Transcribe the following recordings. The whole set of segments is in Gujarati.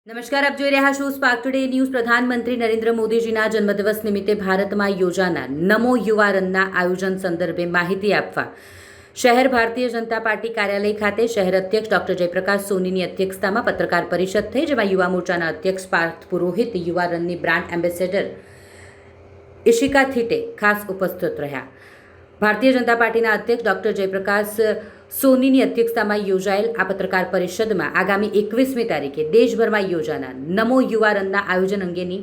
નમસ્કાર, આપ જોઈ રહ્યા છો સ્પાર્ક ટુડે ન્યૂઝ. પ્રધાનમંત્રી નરેન્દ્ર મોદીજીના જન્મદિવસ નિમિત્તે ભારતમાં યોજાનાર નમો યુવા રનના આયોજન સંદર્ભે માહિતી આપવા શહેર ભારતીય જનતા પાર્ટી કાર્યાલય ખાતે શહેર અધ્યક્ષ ડોક્ટર જયપ્રકાશ સોનીની અધ્યક્ષતામાં પત્રકાર પરિષદ થઈ, જેમાં યુવા મોરચાના અધ્યક્ષ પાર્થ પુરોહિત, યુવા રનની બ્રાન્ડ એમ્બેસેડર ઇશિકા થીટે ખાસ ઉપસ્થિત રહ્યા. ભારતીય જનતા પાર્ટીના અધ્યક્ષ ડોક્ટર જયપ્રકાશ સોનીની અધ્યક્ષતામાં યોજાયેલ આ પત્રકાર પરિષદમાં આગામી 21મી તારીખે દેશભરમાં યોજાનાર નમો યુવા રનના આયોજન અંગેની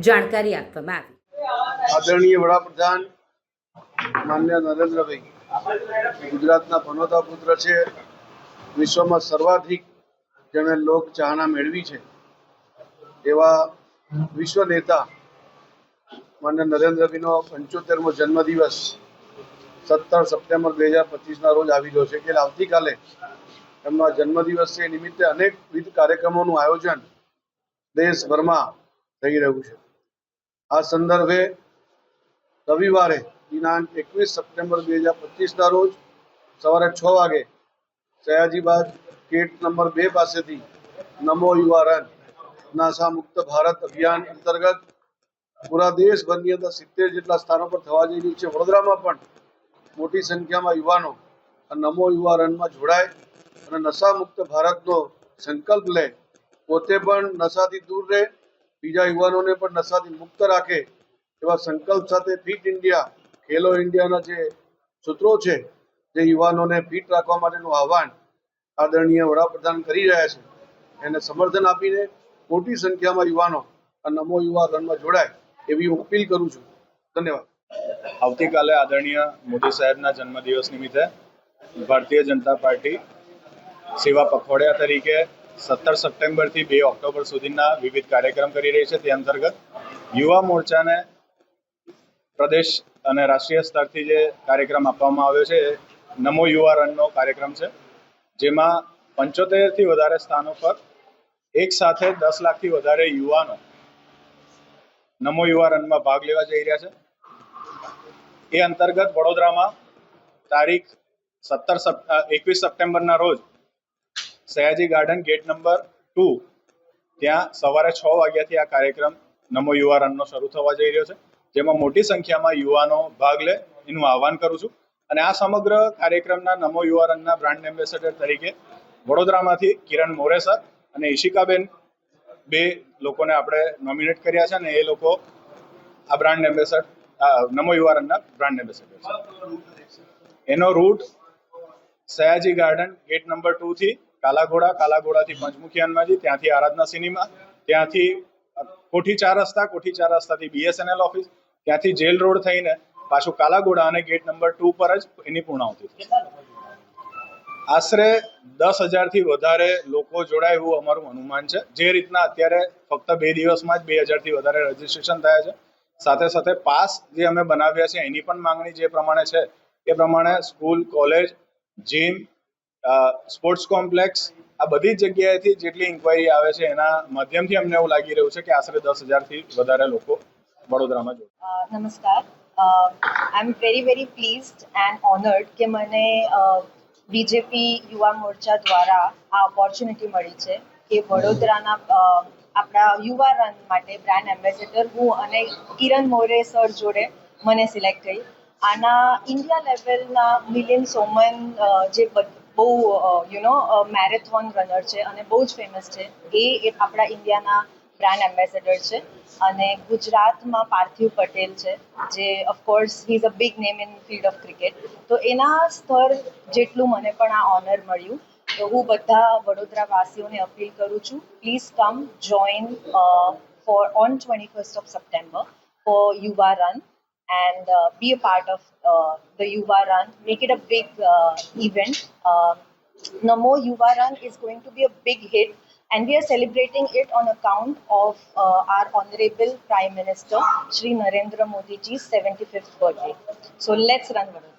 જાણકારી આપવામાં આવી. આદરણીય વડાપ્રધાન માન્ય નરેન્દ્રભાઈ ગુજરાતના પનોતા પુત્ર છે. વિશ્વમાં સર્વાધિક જેણે લોક ચાહના મેળવી છે એવા વિશ્વ નેતા માન્ય નરેન્દ્રભાઈનો 75મો જન્મદિવસ 17 સપ્ટેમ્બર 2025ના રોજ આવી રહ્યો છે. કે આવતીકાલે એમનો જન્મદિવસ છે, એ નિમિત્તે અનેકવિધ કાર્યક્રમોનું આયોજન દેશભરમાં થઈ રહ્યું છે. આ સંદર્ભે રવિવારે દિનાંક 21 સપ્ટેમ્બર 2025ના રોજ સવારે 6 વાગે સયાજીબાગ ગેટ નંબર 2 પાસેથી નમો યુવા રન નશામુક્ત ભારત અભિયાન અંતર્ગત પૂરા દેશભરની અંદર 70 જેટલા સ્થાનો પર થવા જઈ રહ્યું છે. વડોદરામાં પણ મોટી સંખ્યામાં યુવાનો આ નમો યુવા રનમાં જોડાય અને નશામુક્ત ભારતનો સંકલ્પ લે, પોતે પણ નશાથી દૂર રહે, બીજા યુવાનોને પણ નશાથી મુક્ત રાખે એવા સંકલ્પ સાથે ફિટ ઇન્ડિયા, ખેલો ઇન્ડિયાના જે સૂત્રો છે, જે યુવાનોને ફિટ રાખવા માટેનું આહવાન આદરણીય વડાપ્રધાન કરી રહ્યા છે, એને સમર્થન આપીને મોટી સંખ્યામાં યુવાનો આ નમો યુવા રનમાં જોડાય એવી હું અપીલ કરું છું. ધન્યવાદ. આવતીકાલે આદરણીય મોદી સાહેબના જન્મદિવસ નિમિત્તે ભારતીય જનતા પાર્ટી સેવા પખવાડિયા તરીકે 17 સપ્ટેમ્બરથી 2 ઓક્ટોબર સુધીના વિવિધ કાર્યક્રમ કરી રહી છે. તે અંતર્ગત યુવા મોરચાને પ્રદેશ અને રાષ્ટ્રીય સ્તરથી જે કાર્યક્રમ આપવામાં આવ્યો છે, નમો યુવા રનનો કાર્યક્રમ છે, જેમાં 75થી વધારે સ્થાનો પર એક સાથે 10 લાખથી વધારે યુવાનો નમો યુવા રનમાં ભાગ લેવા જઈ રહ્યા છે. એ અંતર્ગત વડોદરામાં તારીખ 21 સપ્ટેમ્બરના રોજ સયાજી ગાર્ડન ગેટ નંબર 2 ત્યાં સવારે 6 વાગ્યાથી આ કાર્યક્રમ નમો યુવા રનનો શરૂ થવા જઈ રહ્યો છે, જેમાં મોટી સંખ્યામાં યુવાનો ભાગ લે એનું આહવાન કરું છું. અને આ સમગ્ર કાર્યક્રમના નમો યુવા રનના બ્રાન્ડ એમ્બેસેડર તરીકે વડોદરામાંથી કિરણ મોરે સર અને ઈશિકાબેન 2 લોકોને આપણે નોમિનેટ કર્યા છે, અને એ લોકો આ બ્રાન્ડ એમ્બેસેડર નમો યુવા રનના બ્રાન્ડ એમ્બેસેડર છે. એનો route Sayaji garden gate number 2 થી કાલાઘોડાથી પંચમુખી હનુમાનજી, ત્યાંથી આરાધના સિનેમા, ત્યાંથી કોઠી 4 રસ્તા, કોઠી 4 રસ્તાથી BSNL ઓફિસ, ત્યાંથી જેલ રોડ થઈને પાછું કાલાઘોડા અને ગેટ નંબર 2 પર જ એની પૂર્ણાહુતિ થશે. આશરે 10,000થી વધારે લોકો જોડાય એવું અમારું અનુમાન છે. જે રીતના અત્યારે ફક્ત 2 દિવસમાં જ 2,000થી વધારે રજીસ્ટ્રેશન થયા છે. સાથે સાથે પાસ જે અમે બનાવ્યા છે એની પણ માંગણી જે પ્રમાણે છે એ પ્રમાણે school, college, gym, sports complex, આ બધી જ જગ્યાએથી જેટલી ઇન્ક્વાયરી આવે છે એના માધ્યમથી અમને એવું લાગી રહ્યું છે કે આશરે 10,000થી વધારે લોકો વડોદરામાં જોડાય. નમસ્કાર. I am very pleased and honoured કે મને બીજેપી યુવા મોરચા દ્વારા આ ઓપોર્ચ્યુનિટી મળી છે કે વડોદરાના આપણા યુવા રન માટે બ્રાન્ડ એમ્બેસેડર હું અને કિરણ મોરે સર જોડે મને સિલેક્ટ થઈ. આના ઇન્ડિયા લેવલના મિલિયન સોમન જે બહુ મેરેથોન રનર છે અને બહુ જ ફેમસ છે, એ આપણા ઇન્ડિયાના બ્રાન્ડ એમ્બેસેડર છે. અને ગુજરાતમાં પાર્થિવ પટેલ છે, જે of course he is a big name in field of cricket. તો એના સ્તર જેટલું મને પણ આ ઓનર મળ્યું. તો હું બધા વડોદરાવાસીઓને અપીલ કરું છું, please come join for on 21st of September for Yuva Run and be a part of the Yuva Run. Make it a big event. Namo Yuva Run is going to be a big hit, and we are celebrating it on account of our Honorable Prime Minister Shri Narendra Modi ji's 75th birthday. So let's run Vadodara.